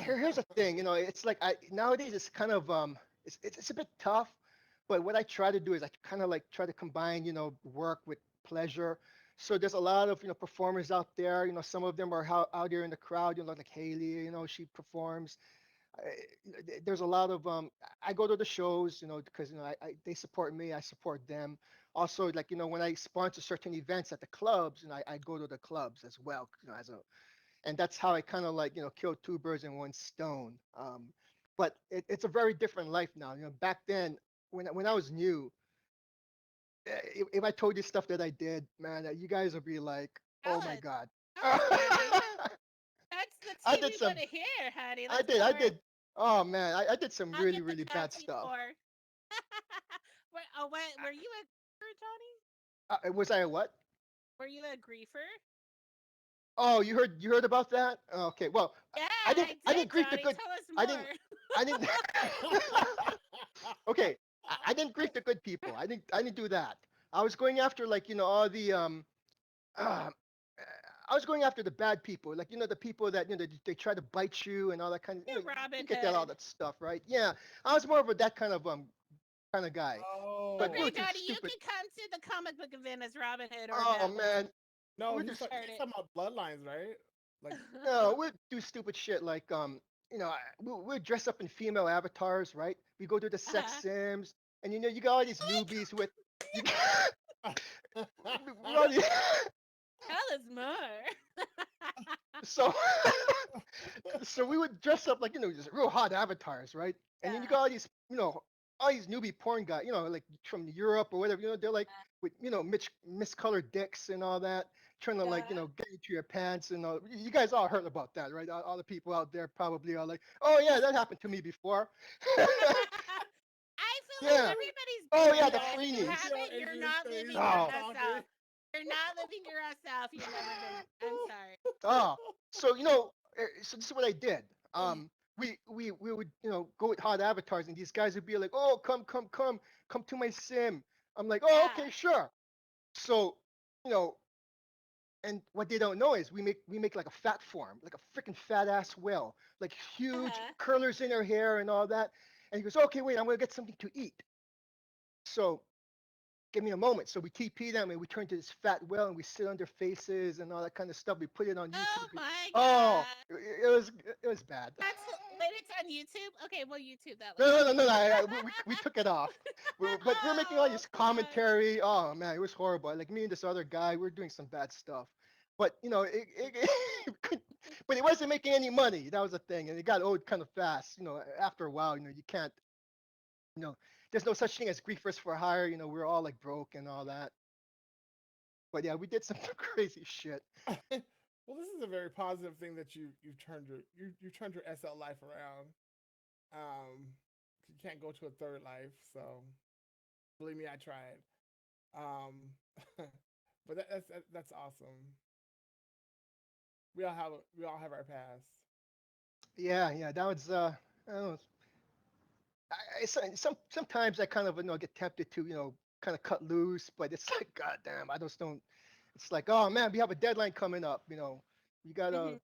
Speaker 1: here's the thing. It's like nowadays it's kind of it's a bit tough, but what I try to do is I kind of like try to combine work with pleasure. So there's a lot of performers out there. Some of them are out there in the crowd. Like Haley. She performs. There's a lot of I go to the shows. Because they support me. I support them. Also, like when I sponsor certain events at the clubs, and I go to the clubs as well. As a and that's how I kind of like kill two birds in one stone. But it's a very different life now. Back then when I was new, if I told you stuff that I did, man, you guys would be like, oh
Speaker 3: Tell
Speaker 1: my
Speaker 3: us.
Speaker 1: god.
Speaker 3: Tell us, honey. That's the
Speaker 1: I
Speaker 3: tea
Speaker 1: did
Speaker 3: we
Speaker 1: some.
Speaker 3: want to hear, honey.
Speaker 1: I
Speaker 3: Let's
Speaker 1: did.
Speaker 3: go.
Speaker 1: I did. Oh man, I did some
Speaker 3: I'll
Speaker 1: really
Speaker 3: get the
Speaker 1: really bad
Speaker 3: Pepsi
Speaker 1: stuff.
Speaker 3: pour. Were you a griefer, Johnny?
Speaker 1: Was I a what?
Speaker 3: Were you a griefer?
Speaker 1: Oh, you heard about that? Okay, well,
Speaker 3: Yeah,
Speaker 1: I didn't
Speaker 3: I
Speaker 1: I didn't
Speaker 3: did,
Speaker 1: grief the
Speaker 3: Johnny.
Speaker 1: good.
Speaker 3: Tell us
Speaker 1: I didn't
Speaker 3: more.
Speaker 1: I didn't. Okay, I didn't greet the good people. I didn't do that. I was going after like all the uh, I was going after the bad people, like the people that they try to bite you and all that kind of
Speaker 3: Yeah, Robin
Speaker 1: you get that all
Speaker 3: Hood.
Speaker 1: that stuff, right? Yeah, I was more of a that kind of guy. But we
Speaker 3: Okay,
Speaker 1: were
Speaker 2: Oh
Speaker 1: too
Speaker 3: Johnny, you
Speaker 1: stupid.
Speaker 3: can come to the comic book event as Robin Hood or
Speaker 1: Oh
Speaker 3: Batman.
Speaker 1: man,
Speaker 2: no,
Speaker 1: we're
Speaker 2: he's
Speaker 1: just
Speaker 2: talking,
Speaker 3: Heard
Speaker 2: he's
Speaker 3: it.
Speaker 2: talking about bloodlines, right? Like,
Speaker 1: no, we do stupid shit like we dress up in female avatars, right? We go to the sex
Speaker 3: Uh-huh.
Speaker 1: sims, and you got all these
Speaker 3: Oh
Speaker 1: newbies with you.
Speaker 2: yeah,
Speaker 1: We all these,
Speaker 3: tell us more.
Speaker 1: so so we would dress up like just real hot avatars, right? And then you
Speaker 3: Yeah.
Speaker 1: got all these all these newbie porn guys, like from Europe or whatever. They're like with miscolored dicks and all that, trying to like
Speaker 3: Yeah.
Speaker 1: get into your pants and all. You guys all heard about that, right? All the people out there probably are like, oh yeah, that happened to me before.
Speaker 3: I feel like
Speaker 1: Yeah.
Speaker 3: everybody's
Speaker 1: Oh
Speaker 3: been
Speaker 1: yeah,
Speaker 2: and
Speaker 1: the
Speaker 3: there. If you
Speaker 1: Freenies.
Speaker 3: haven't,
Speaker 2: your
Speaker 3: you're
Speaker 2: Asian
Speaker 3: not
Speaker 2: face
Speaker 3: living
Speaker 2: while
Speaker 3: your
Speaker 1: Oh.
Speaker 3: best
Speaker 2: talking.
Speaker 3: self. You're not living your best self. You've never been. I'm sorry.
Speaker 1: Oh. So so this is what I did. We would go with hot avatars, and these guys would be like, oh, come to my sim. I'm like, oh,
Speaker 3: Yeah.
Speaker 1: okay, sure. So you know, and what they don't know is we make like a fat form, like a freaking fat ass whale, like huge
Speaker 3: Uh-huh.
Speaker 1: curlers in her hair and all that. And he goes, okay, wait, I'm gonna get something to eat. So give me a moment. So we TP them and we turn to this fat whale and we sit on their faces and all that kind of stuff. We put it on
Speaker 3: Oh
Speaker 1: YouTube.
Speaker 3: my
Speaker 1: Oh,
Speaker 3: god.
Speaker 1: it was bad.
Speaker 3: That's wait. It's on YouTube. Okay, we'll YouTube that
Speaker 1: No,
Speaker 3: later.
Speaker 1: no, no, no, no. We took it off. But we're making all
Speaker 3: Oh
Speaker 1: this
Speaker 3: gosh.
Speaker 1: commentary. Oh man, it was horrible. Like me and this other guy, we're doing some bad stuff. But but it wasn't making any money. That was the thing, and it got old kind of fast. After a while, you can't. You know, there's no such thing as griefers for hire. We're all like broke and all that. But yeah, we did some crazy shit.
Speaker 2: Well, this is a very positive thing that you've turned you turned your SL life around. Um, you can't go to a third life, so believe me, I tried. Um, but that's awesome. We all have our past.
Speaker 1: Yeah, yeah, that was. I don't know, sometimes I kind of get tempted to kind of cut loose, but it's like God damn, I just don't. It's like, oh man, we have a deadline coming up. You got a
Speaker 3: Mhm.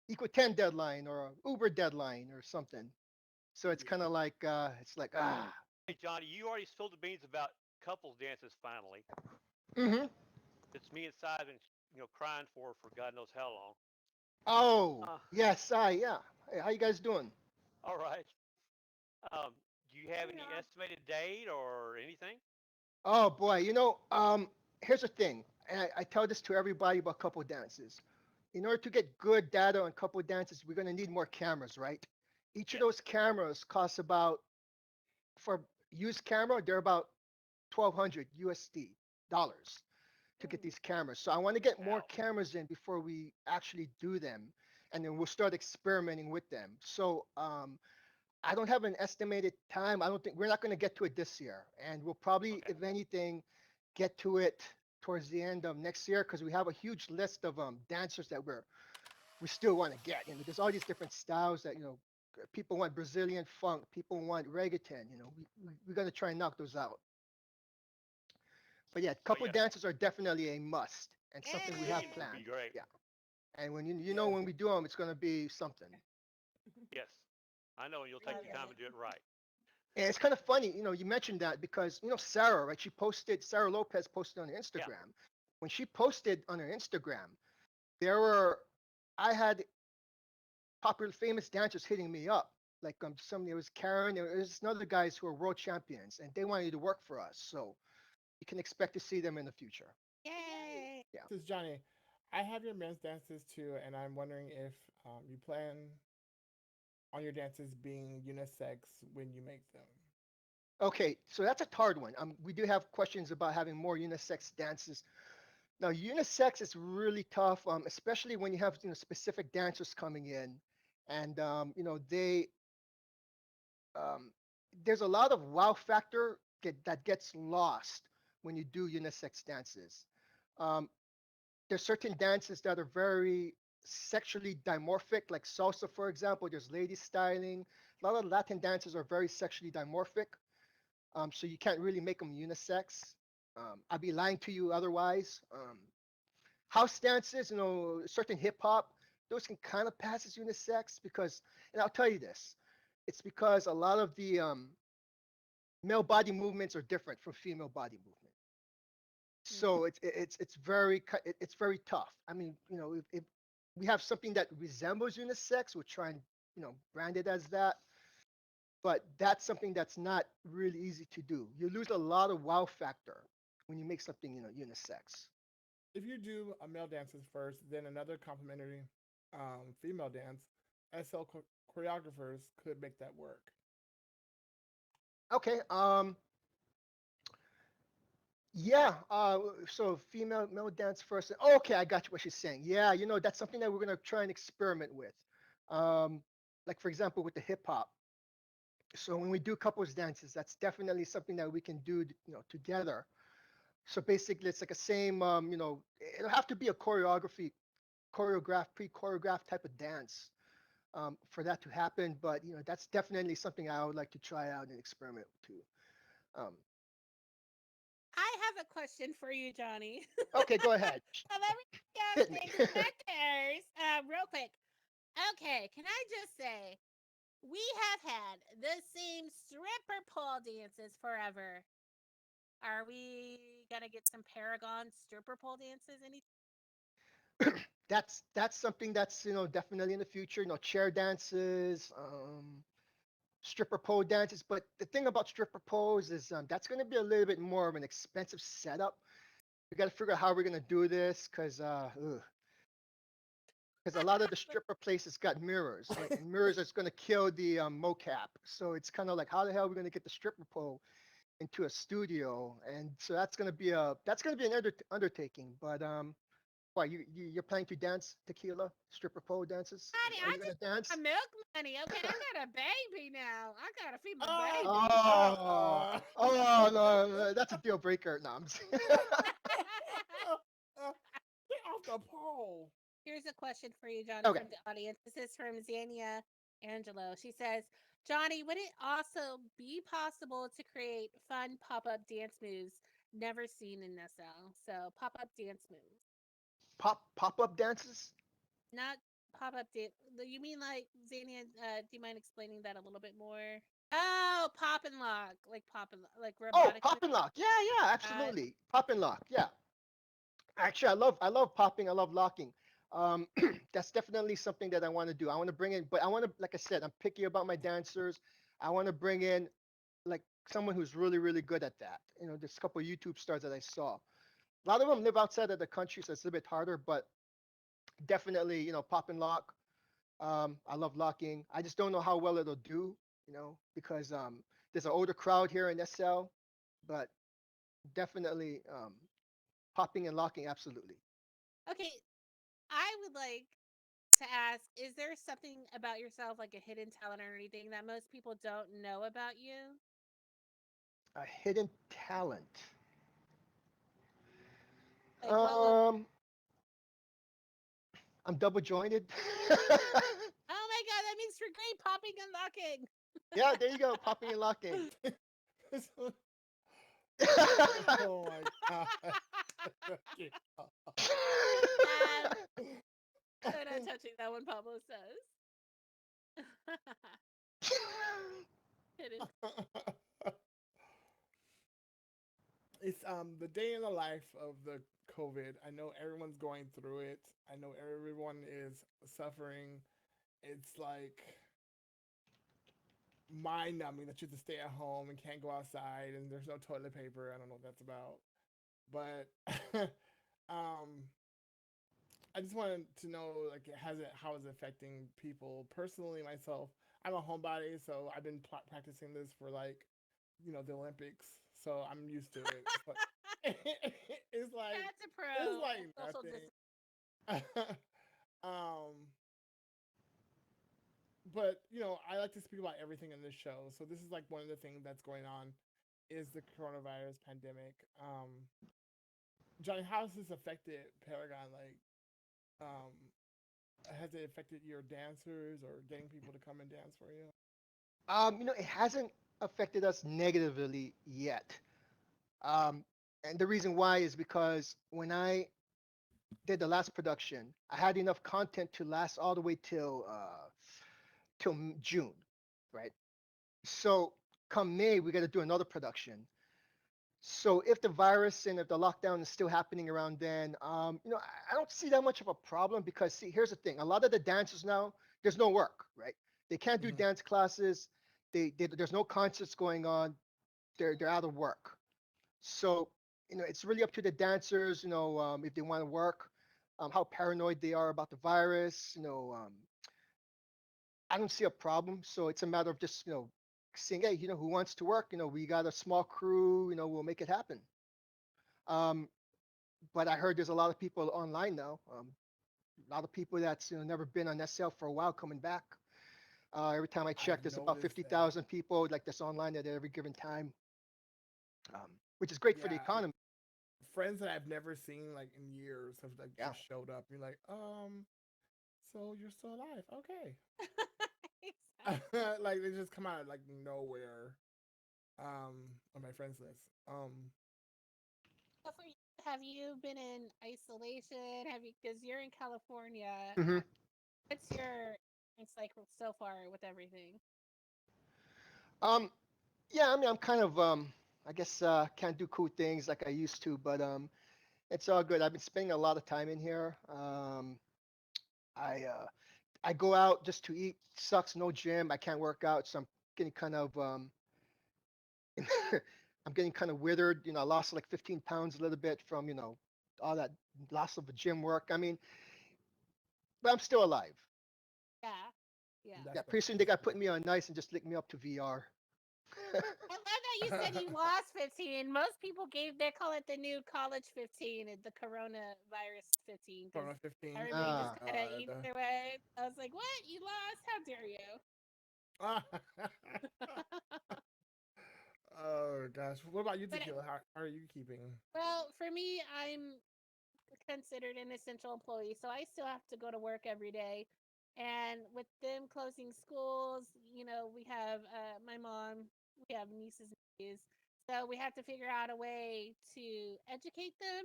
Speaker 1: equal 10 deadline or a Uber deadline or something. So it's kind
Speaker 2: Yeah.
Speaker 1: of like it's like
Speaker 4: Hey, Johnny, you already spilled the beans about couples dances finally.
Speaker 1: mm-hmm.
Speaker 4: It's me and Si have been, crying for God knows how long.
Speaker 1: Oh
Speaker 4: Uh,
Speaker 1: yes, yeah. Hey, how you guys doing?
Speaker 4: all right. Um, do you have
Speaker 3: We
Speaker 4: any
Speaker 3: are.
Speaker 4: estimated date or anything?
Speaker 1: Oh boy, here's the thing, and I tell this to everybody about couple dances. In order to get good data on couple dances, we're going to need more cameras, right? Each of
Speaker 4: Yes.
Speaker 1: those cameras costs about, for used camera, they're about 1,200 USD dollars to get
Speaker 3: Ooh.
Speaker 1: these cameras. So I want to get more
Speaker 4: Wow.
Speaker 1: cameras in before we actually do them, and then we'll start experimenting with them. So I don't have an estimated time. I don't think we're not going to get to it this year, and we'll probably,
Speaker 4: Okay.
Speaker 1: if anything, get to it towards the end of next year because we have a huge list of dancers that we still want to get. There's all these different styles that people want Brazilian funk, people want reggaeton. We're gonna try and knock those out. But yeah,
Speaker 4: So
Speaker 1: couple
Speaker 4: yeah,
Speaker 1: dances are definitely a must and something we have
Speaker 4: singing would be
Speaker 1: planned.
Speaker 4: great.
Speaker 1: Yeah, and when you
Speaker 2: Yeah.
Speaker 1: know when we do them, it's gonna be something.
Speaker 4: Yes. I know, and you'll take
Speaker 3: Love
Speaker 4: your time
Speaker 3: it.
Speaker 4: and do it right.
Speaker 1: And it's kind of funny, you mentioned that because Sarah, right? Sarah Lopez posted on her
Speaker 4: Yeah.
Speaker 1: Instagram. When she posted on her Instagram, there were I had popular famous dancers hitting me up. Like somebody it was Karen, there was another guys who are world champions, and they wanted to work for us. So you can expect to see them in the future.
Speaker 3: Yay.
Speaker 1: Yeah.
Speaker 2: This is Johnny. I have your men's dances too, and I'm wondering if you plan on your dances being unisex when you make them.
Speaker 1: Okay, so that's a hard one. We do have questions about having more unisex dances. Now, unisex is really tough, especially when you have specific dancers coming in, and they um, there's a lot of wow factor that gets lost when you do unisex dances. Um, there's certain dances that are very sexually dimorphic, like salsa, for example. There's lady styling. A lot of Latin dances are very sexually dimorphic, so you can't really make them unisex. I'd be lying to you otherwise. House dances, certain hip hop, those can kind of pass as unisex because, and I'll tell you this, it's because a lot of the male body movements are different from female body movement.
Speaker 3: Mhm.
Speaker 1: So it's very tough. I mean, if we have something that resembles unisex, we'll try and brand it as that. But that's something that's not really easy to do. You lose a lot of wow factor when you make something unisex.
Speaker 2: If you do a male dances first, then another complementary female dance, SL choreographers could make that work.
Speaker 1: Okay. Yeah. So female male dance first. Okay, I got you what she's saying. Yeah, that's something that we're gonna try and experiment with. Um, like for example with the hip hop. So when we do couples dances, that's definitely something that we can do, together. So basically, it's like a same, it'll have to be a pre-choreographed type of dance for that to happen. But that's definitely something I would like to try out and experiment too. Um,
Speaker 3: I have a question for you, Johnny.
Speaker 1: okay, go ahead.
Speaker 3: Of everything else
Speaker 1: Hit me.
Speaker 3: that matters, real quick. Okay, can I just say we have had the same stripper pole dances forever. Are we gonna get some Paragon stripper pole dances? Any?
Speaker 1: That's something that's definitely in the future. Chair dances, stripper pole dances. But the thing about stripper poles is that's going to be a little bit more of an expensive setup. We got to figure out how we're going to do this because a lot of the stripper places got mirrors, right? And mirrors is going to kill the mocap. So it's kind of like how the hell are we going to get the stripper pole into a studio? And so that's going to be an undertaking. But why you're planning to dance tequila stripper pole dances?
Speaker 3: Honey,
Speaker 1: Are
Speaker 3: I
Speaker 1: you going
Speaker 3: just
Speaker 1: to dance?
Speaker 3: want milk money. Okay, I got a baby now. I gotta feed my
Speaker 2: Uh,
Speaker 3: baby.
Speaker 1: Oh, oh no, no, that's a deal breaker. No, I'm just
Speaker 2: Get off the pole.
Speaker 3: Here's a question for you, Johnny,
Speaker 1: okay.
Speaker 3: from the audience. This is from Zania Angelo. She says, Johnny, would it also be possible to create fun pop up dance moves never seen in SL? So, pop up dance moves.
Speaker 1: Pop up dances.
Speaker 3: Not pop up dance. You mean like, Zania, do you mind explaining that a little bit more? Oh, pop and lock. Like pop and like
Speaker 1: Oh,
Speaker 3: robotic
Speaker 1: pop
Speaker 3: moves.
Speaker 1: and lock. Yeah, yeah,
Speaker 3: Uh,
Speaker 1: absolutely. Pop and lock. Yeah. Actually, I love popping. I love locking. Um, that's definitely something that I want to do. I want to bring in, but I want to, like I said, I'm picky about my dancers. I want to bring in like someone who's really, really good at that. There's a couple of YouTube stars that I saw. A lot of them live outside of the country, so it's a bit harder. But definitely, pop and lock. I love locking. I just don't know how well it'll do, because there's an older crowd here in SL, but definitely popping and locking, absolutely.
Speaker 3: okay, I would like to ask, is there something about yourself, like a hidden talent or anything, that most people don't know about you?
Speaker 1: A hidden talent.
Speaker 3: Like, what would.
Speaker 1: Um, I'm double jointed.
Speaker 3: Oh my god, that makes for great popping and locking.
Speaker 1: Yeah, there you go, popping and locking.
Speaker 2: Oh my god. Okay.
Speaker 3: So not touching that one, Pablo says. Hidden.
Speaker 2: It's the day in the life of the COVID. I know everyone's going through it. I know everyone is suffering. It's like mind numbing that you have to stay at home and can't go outside and there's no toilet paper. I don't know what that's about. But um I just wanted to know like how is it affecting people personally myself. I'm a homebody, so I've been practicing this for like the Olympics, so I'm used to it. It's like it's like
Speaker 3: That's a
Speaker 2: it's
Speaker 3: pro
Speaker 2: like
Speaker 3: at social
Speaker 2: nothing.
Speaker 3: distance.
Speaker 2: um, but I like to speak about everything in this show. So this is like one of the things that's going on is the coronavirus pandemic. Johnny, how has this affected Paragon? Like, um, has it affected your dancers or getting people to come and dance for you?
Speaker 1: It hasn't affected us negatively yet. Um, and the reason why is because when I did the last production, I had enough content to last all the way till June, right? So come May, we got to do another production. So if the virus and if the lockdown is still happening around then, I don't see that much of a problem because see, here's the thing: a lot of the dancers now, there's no work, right? They can't do
Speaker 2: Hmm.
Speaker 1: dance classes. There's no concerts going on. They're out of work. So it's really up to the dancers, if they want to work, how paranoid they are about the virus. I don't see a problem. So it's a matter of just saying, hey, who wants to work? We got a small crew. We'll make it happen. Um, but I heard there's a lot of people online now. A lot of people that's never been on SL for a while coming back. Every time I check,
Speaker 2: I've
Speaker 1: there's about
Speaker 2: noticed that.
Speaker 1: 50,000 people like this online at every given time, which is great for the
Speaker 2: Yeah,
Speaker 1: economy.
Speaker 2: friends that I've never seen like in years have like
Speaker 1: Yeah.
Speaker 2: just showed up. You're like, so you're still alive? Okay.
Speaker 3: Exactly.
Speaker 2: Like they just come out of like nowhere. On my friends list.
Speaker 3: So for you, have you been in isolation? Have you, because you're in California,
Speaker 1: hmm
Speaker 3: what's your it's like so far with everything?
Speaker 1: Um, yeah, I mean, I'm kind of, I guess, can't do cool things like I used to, but it's all good. I've been spending a lot of time in here. I go out just to eat. Sucks, no gym. I can't work out, so I'm getting kind of, I'm getting kind of withered. I lost like 15 pounds a little bit from, all that loss of the gym work. I mean, but I'm still alive.
Speaker 3: Yeah. Yeah.
Speaker 2: That's
Speaker 1: Yeah,
Speaker 2: the
Speaker 1: pretty soon they
Speaker 2: that's
Speaker 1: got
Speaker 2: good.
Speaker 1: put me on nice and just licked me up to VR.
Speaker 3: I love that you said you lost 15. Most people they call it the new college 15, the coronavirus 15, because
Speaker 2: Corona 15.
Speaker 3: everybody
Speaker 2: Oh
Speaker 3: just
Speaker 1: Ah,
Speaker 3: kind of
Speaker 2: God.
Speaker 3: eats their way. I was like, what? You lost? How dare you?
Speaker 2: Oh gosh. What about you,
Speaker 3: But,
Speaker 2: Tequila? How are you keeping?
Speaker 3: well, for me, I'm considered an essential employee, so I still have to go to work every day. And with them closing schools, we have my mom, we have nieces and nephews, so we have to figure out a way to educate them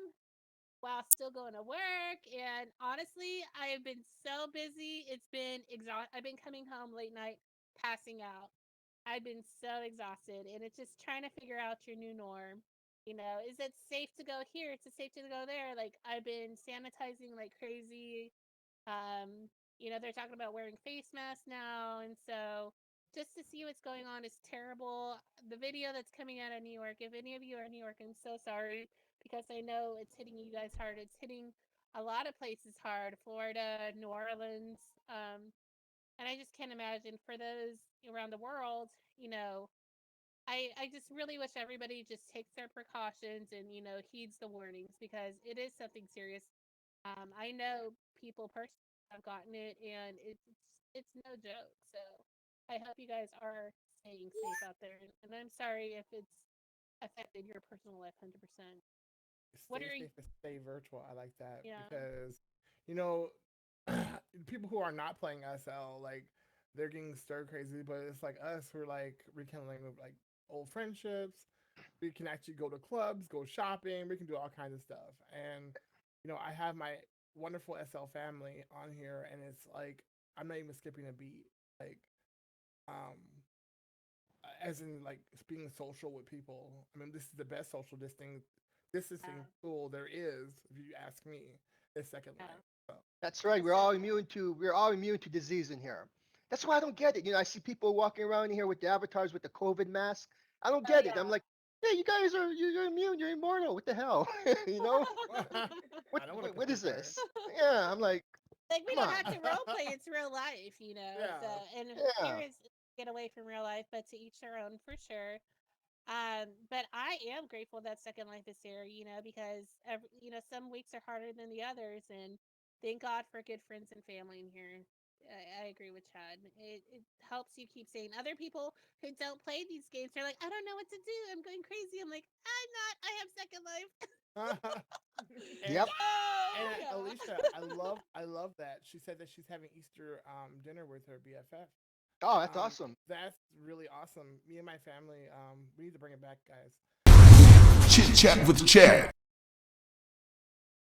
Speaker 3: while still going to work. And honestly, I have been so busy. It's been I've been coming home late night, passing out. I've been so exhausted, and it's just trying to figure out your new norm. Is it safe to go here? Is it safe to go there? Like I've been sanitizing like crazy. Um, they're talking about wearing face masks now, and so just to see what's going on is terrible. The video that's coming out of New York, if any of you are in New York, I'm so sorry because I know it's hitting you guys hard. It's hitting a lot of places hard, Florida, New Orleans. And I just can't imagine for those around the world, you know, I just really wish everybody just takes their precautions and, heeds the warnings because it is something serious. I know people personally have gotten it and it's no joke. So I hope you guys are staying safe out there. And I'm sorry if it's affected your personal life 100%. What
Speaker 2: Stay
Speaker 3: are you?
Speaker 2: safe and stay virtual. I like that
Speaker 3: Yeah.
Speaker 2: because you know people who are not playing SL like they're getting stir crazy, but it's like us who are like rekindling with like old friendships. We can actually go to clubs, go shopping. We can do all kinds of stuff. And I have my wonderful SL family on here, and it's like I'm not even skipping a beat. Like, um, as in like being social with people. I mean, this is the best social distancing
Speaker 3: Yeah.
Speaker 2: tool there is, if you ask me. Is Second
Speaker 3: Yeah.
Speaker 2: Life. So
Speaker 1: that's right.
Speaker 3: It's so cool.
Speaker 1: We're all immune to disease in here. That's why I don't get it. I see people walking around here with the avatars with the COVID mask. I don't
Speaker 3: Oh
Speaker 1: get it. I'm
Speaker 3: yeah.
Speaker 1: like, hey, you guys you're immune. You're immortal. What the hell? you know
Speaker 2: I don't want to
Speaker 1: what
Speaker 2: come in
Speaker 1: is
Speaker 2: here.
Speaker 1: this? Yeah, I'm like,
Speaker 3: Like we
Speaker 1: come
Speaker 3: don't
Speaker 1: on.
Speaker 3: have to role play; it's real life, So,
Speaker 2: Yeah.
Speaker 3: and here
Speaker 1: Yeah.
Speaker 3: is get away from real life, but to each their own for sure. But I am grateful that Second Life is here, because some weeks are harder than the others, and thank God for good friends and family in here. I agree with Chad. It helps you keep sane. Other people who don't play these games are like, I don't know what to do. I'm going crazy. I'm like, I'm not. I have Second Life.
Speaker 2: and
Speaker 1: Yep.
Speaker 3: Go! Yeah.
Speaker 2: Alicia, I love that. She said that she's having Easter dinner with her BFF.
Speaker 1: Oh, that's awesome.
Speaker 2: That's really awesome. Me and my family, we need to bring it back, guys.
Speaker 5: Chit Chat with Chad.